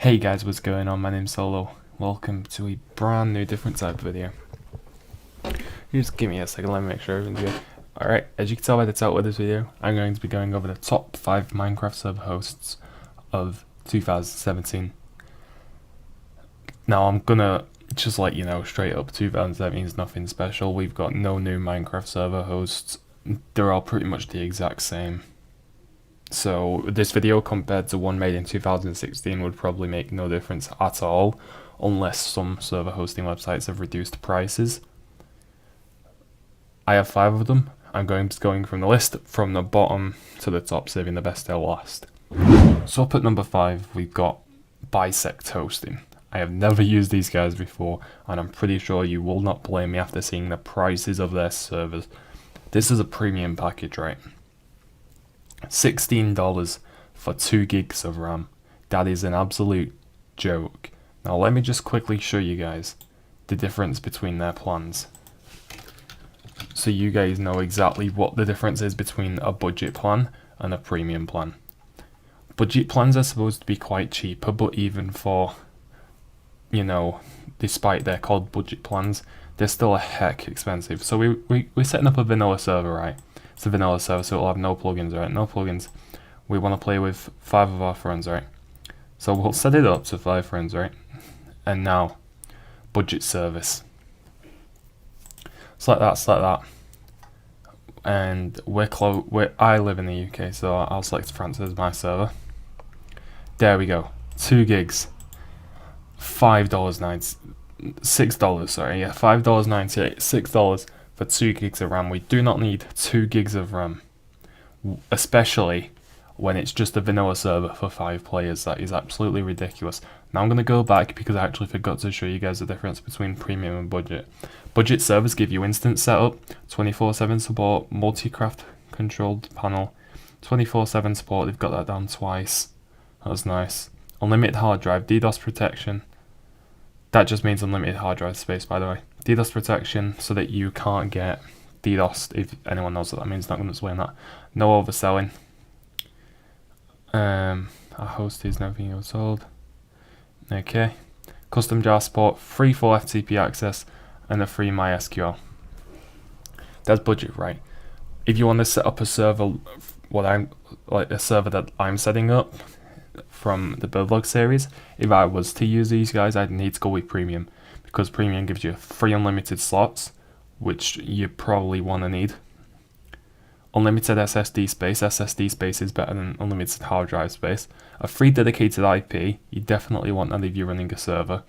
Hey guys, what's going on? My name's Solo. Welcome to a brand new different type of video. You just give me a second, let me make sure everything's good. Alright, as you can tell by the title of this video, I'm going to be going over the top 5 Minecraft server hosts of 2017. Now I'm gonna just let you know straight up, 2017 is nothing special. We've got no new Minecraft server hosts. They're all pretty much the exact same. So this video compared to one made in 2016 would probably make no difference at all, unless some server hosting websites have reduced prices. I have 5 of them. I'm going from the list from the bottom to the top, saving the best till last. So up at number 5 we've got Biceps Hosting. I have never used these guys before, and I'm pretty sure you will not blame me after seeing the prices of their servers. This is a premium package, right? $16 for 2 gigs of RAM. That is an absolute joke. Now let me just quickly show you guys the difference between their plans, so you guys know exactly what the difference is between a budget plan and a premium plan. Budget plans are supposed to be quite cheaper, but even for, you know, despite they're called budget plans, they're still a heck expensive. So we're setting up a vanilla server, right? It's a vanilla server, so it'll have no plugins, right? No plugins. We want to play with 5 of our friends, right? So we'll set it up to 5 friends, right? And now, budget service. Select that. And I live in the UK, so I'll select France as my server. There we go. 2 gigs. $6, sorry, yeah, $5.98, $6 for 2 gigs of RAM. We do not need 2 gigs of RAM, especially when it's just a vanilla server for 5 players. That is absolutely ridiculous. Now I'm going to go back because I actually forgot to show you guys the difference between premium and budget. Budget servers give you instant setup, 24/7 support, multi-craft controlled panel, 24/7 support. They've got that down twice. That's nice. Unlimited hard drive, DDoS protection. That just means unlimited hard drive space, by the way. DDoS protection, so that you can't get DDoSed, if anyone knows what that means. Not going to explain that. No overselling. Our host is everything you're told. Okay. Custom jar support, free full FTP access, and a free MySQL. That's budget, right? If you want to set up a server, a server that I'm setting up from the build log series, if I was to use these guys, I'd need to go with premium, because premium gives you free unlimited slots, which you probably want to need. Unlimited SSD space. SSD space is better than unlimited hard drive space. A free dedicated IP. You definitely want that if you're running a server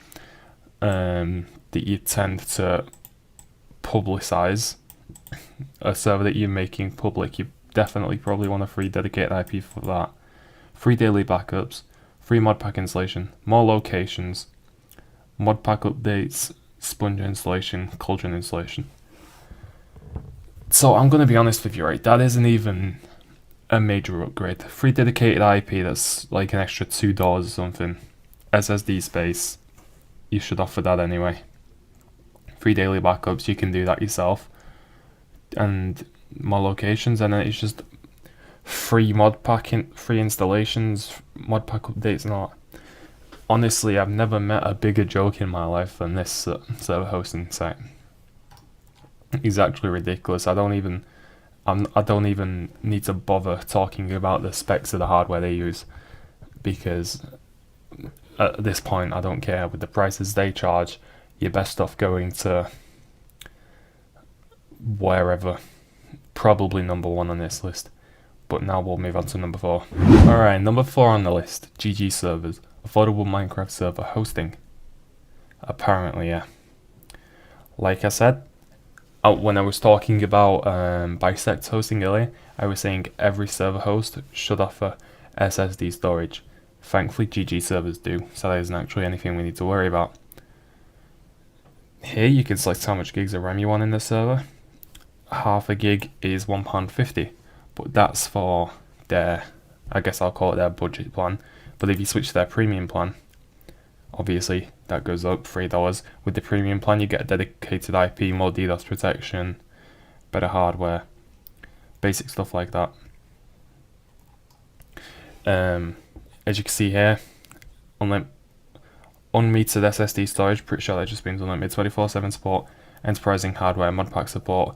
that you tend to publicize. A server that you're making public, you definitely probably want a free dedicated IP for that. Free daily backups, free modpack installation, more locations, modpack updates, sponge installation, cauldron installation. So I'm going to be honest with you, right? That isn't even a major upgrade. Free dedicated IP, that's like an extra $2 or something. SSD space, you should offer that anyway. Free daily backups, you can do that yourself. And more locations, and then it's just free modpacking, free installations, modpack updates, and all that. Honestly, I've never met a bigger joke in my life than this server hosting site. It's actually ridiculous. I don't even need to bother talking about the specs of the hardware they use, because at this point I don't care. With the prices they charge, you're best off going to wherever. Probably number 1 on this list. But now we'll move on to number 4. Alright, number 4 on the list, GG servers, affordable Minecraft server hosting. Apparently, yeah. Like I said, when I was talking about Biceps hosting earlier, I was saying every server host should offer SSD storage. Thankfully, GG servers do, so that isn't actually anything we need to worry about. Here you can select how much gigs of RAM you want in the server. Half a gig is £1.50. But that's for their, I guess I'll call it their budget plan. But if you switch to their premium plan, obviously that goes up $3. With the premium plan, you get a dedicated IP, more DDoS protection, better hardware, basic stuff like that. As you can see here, unmetered SSD storage, pretty sure that just means unlimited 24/7 support, enterprising hardware, modpack support,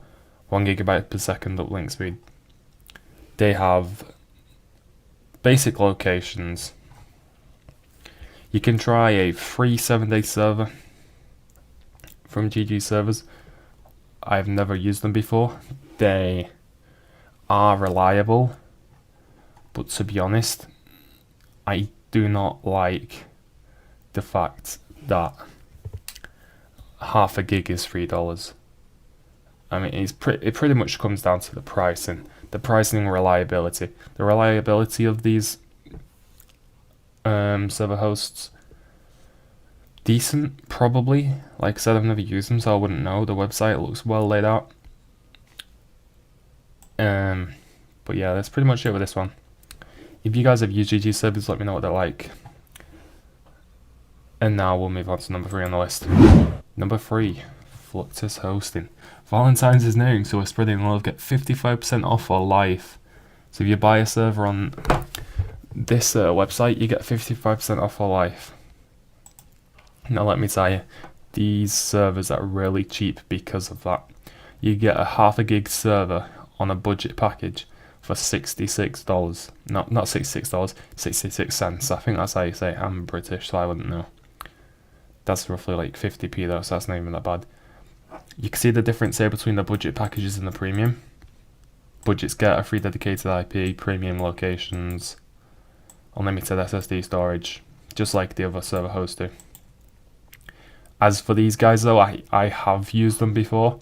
1 GB per second uplink speed. They have basic locations. You can try a free 7-day server from GG servers. I've never used them before. They are reliable, but to be honest, I do not like the fact that half a gig is $3. I mean, it pretty much comes down to the pricing and reliability. The reliability of these server hosts, decent, probably. Like I said, I've never used them, so I wouldn't know. The website looks well laid out. But yeah, that's pretty much it with this one. If you guys have used GG servers, let me know what they're like. And now we'll move on to number 3 on the list. Number 3, SwapToHosting. Valentine's is nearing, so we're spreading love. Get 55% off for life. So if you buy a server on this website, you get 55% off for life. Now let me tell you, these servers are really cheap because of that. You get a half a gig server on a budget package for $66. Not $66, 66 cents. I think that's how you say it. I'm British, so I wouldn't know. That's roughly like 50p though, so that's not even that bad. You can see the difference here between the budget packages and the premium. Budgets get a free dedicated IP, premium locations, unlimited SSD storage, just like the other server hosts do. As for these guys though, I have used them before.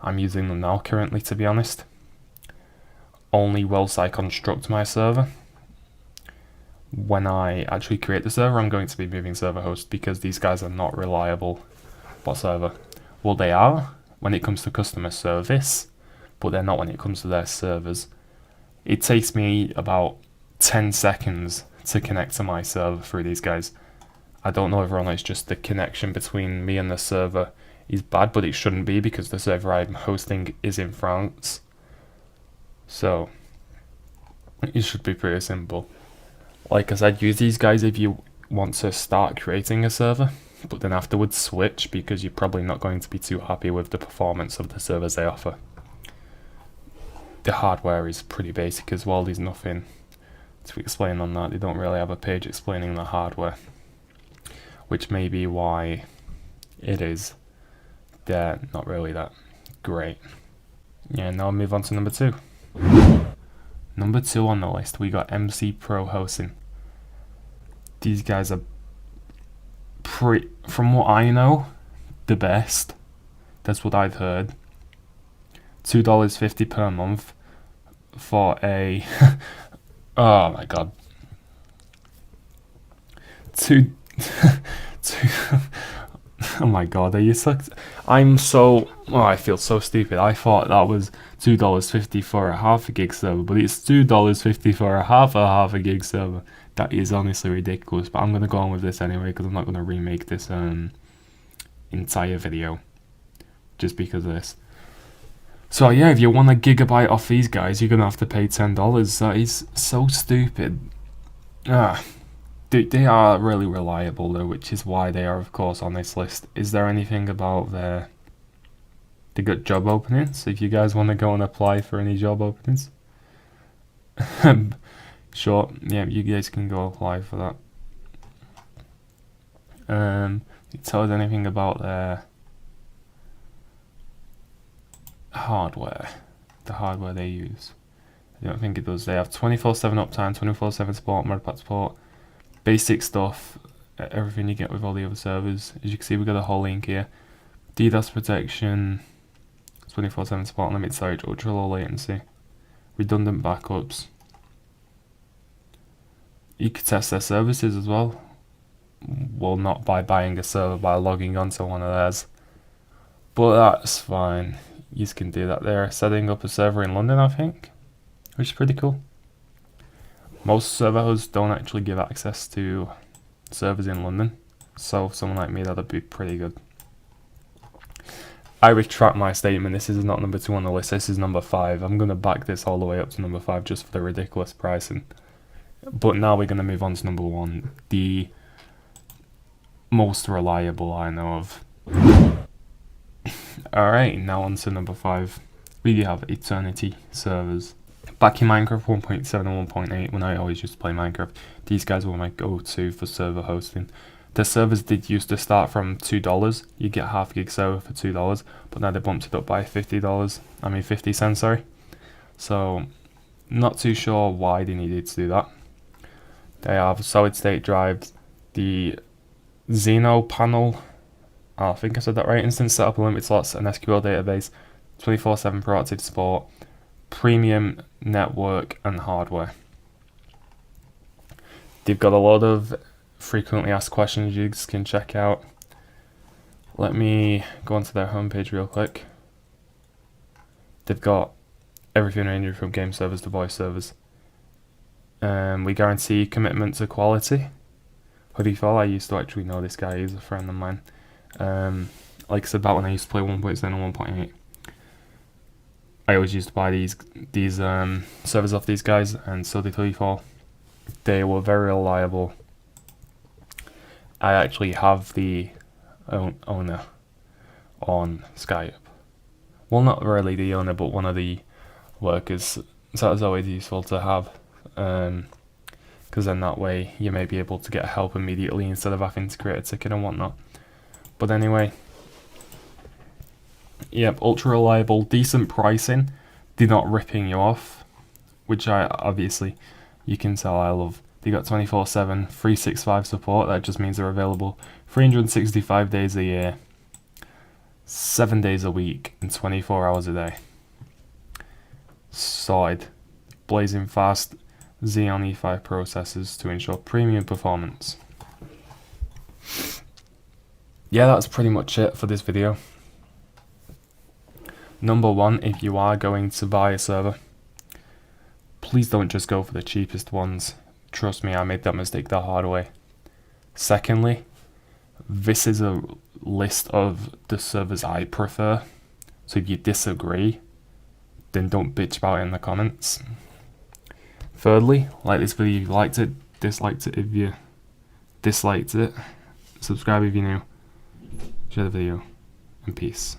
I'm using them now currently, to be honest. Only whilst I construct my server. When I actually create the server, I'm going to be moving server hosts because these guys are not reliable whatsoever. Well, they are when it comes to customer service, but they're not when it comes to their servers. It takes me about 10 seconds to connect to my server through these guys. I don't know whether or not it's just the connection between me and the server is bad, but it shouldn't be because the server I'm hosting is in France. So it should be pretty simple. Like I said, use these guys if you want to start creating a server, but then afterwards switch because you're probably not going to be too happy with the performance of the servers they offer. The hardware is pretty basic as well. There's nothing to explain on that. They don't really have a page explaining the hardware, which may be why they're not really that great. Yeah, now I'll move on to number 2. Number 2 on the list, we got MCProHosting. These guys are from what I know, the best. That's what I've heard. $2.50 per month for a oh my god. Oh my god, are you sucked? I feel so stupid. I thought that was $2.50 for a half a gig server, but it's $2.50 for a half a gig server. That is honestly ridiculous, but I'm going to go on with this anyway because I'm not going to remake this entire video just because of this. So yeah, if you want a gigabyte off these guys, you're going to have to pay $10. That is so stupid. They are really reliable though, which is why they are of course on this list. Is there anything about they got job openings? If you guys want to go and apply for any job openings, sure, yeah, you guys can go apply for that. It tells anything about their hardware, the hardware they use. I don't think it does. They have 24/7 uptime, 24/7 support, modpack support, basic stuff, everything you get with all the other servers. As you can see, we've got a whole link here. DDoS protection, 24/7 support, unlimited storage, ultra low latency, redundant backups. You could test their services as well. Well, not by buying a server, by logging onto one of theirs. But that's fine. You can do that. They're setting up a server in London, I think, which is pretty cool. Most server hosts don't actually give access to servers in London, so for someone like me, that'd be pretty good. I retract my statement. This is not number 2 on the list. This is number 5. I'm going to back this all the way up to number 5 just for the ridiculous pricing. But now we're going to move on to number 1. The most reliable I know of. Alright, now on to number 5. We have Eternity servers. Back in Minecraft 1.7 and 1.8, when I always used to play Minecraft, these guys were my go-to for server hosting. The servers did used to start from $2. You get half gig server for $2, but now they bumped it up by $50 cents, sorry. So, not too sure why they needed to do that. They have solid state drives, the Xeno panel, I think I said that right, instant setup, unlimited slots, an SQL database, 24/7 proactive support, premium network and hardware. They've got a lot of frequently asked questions you can check out. Let me go onto their homepage real quick. They've got everything ranging from game servers to voice servers. We guarantee commitment to quality. Hoodiefall, I used to actually know this guy, he's a friend of mine. Like I said, back when I used to play 1.7 and 1.8, I always used to buy these servers off these guys, and so did Hoodiefall. They were very reliable. I actually have the owner on Skype. Well, not really the owner, but one of the workers. So that was always useful to have, because then that way you may be able to get help immediately instead of having to create a ticket and whatnot. But anyway, yep, ultra reliable, decent pricing. They're not ripping you off, which I obviously you can tell I love. They got 24/7, 365 support. That just means they're available 365 days a year, 7 days a week, and 24 hours a day. Solid, blazing fast Xeon E5 processors to ensure premium performance. Yeah, that's pretty much it for this video. Number 1, if you are going to buy a server, please don't just go for the cheapest ones. Trust me, I made that mistake the hard way. Secondly, this is a list of the servers I prefer. So if you disagree, then don't bitch about it in the comments. Thirdly, like this video if you liked it, disliked it if you disliked it, subscribe if you're new, share the video, and peace.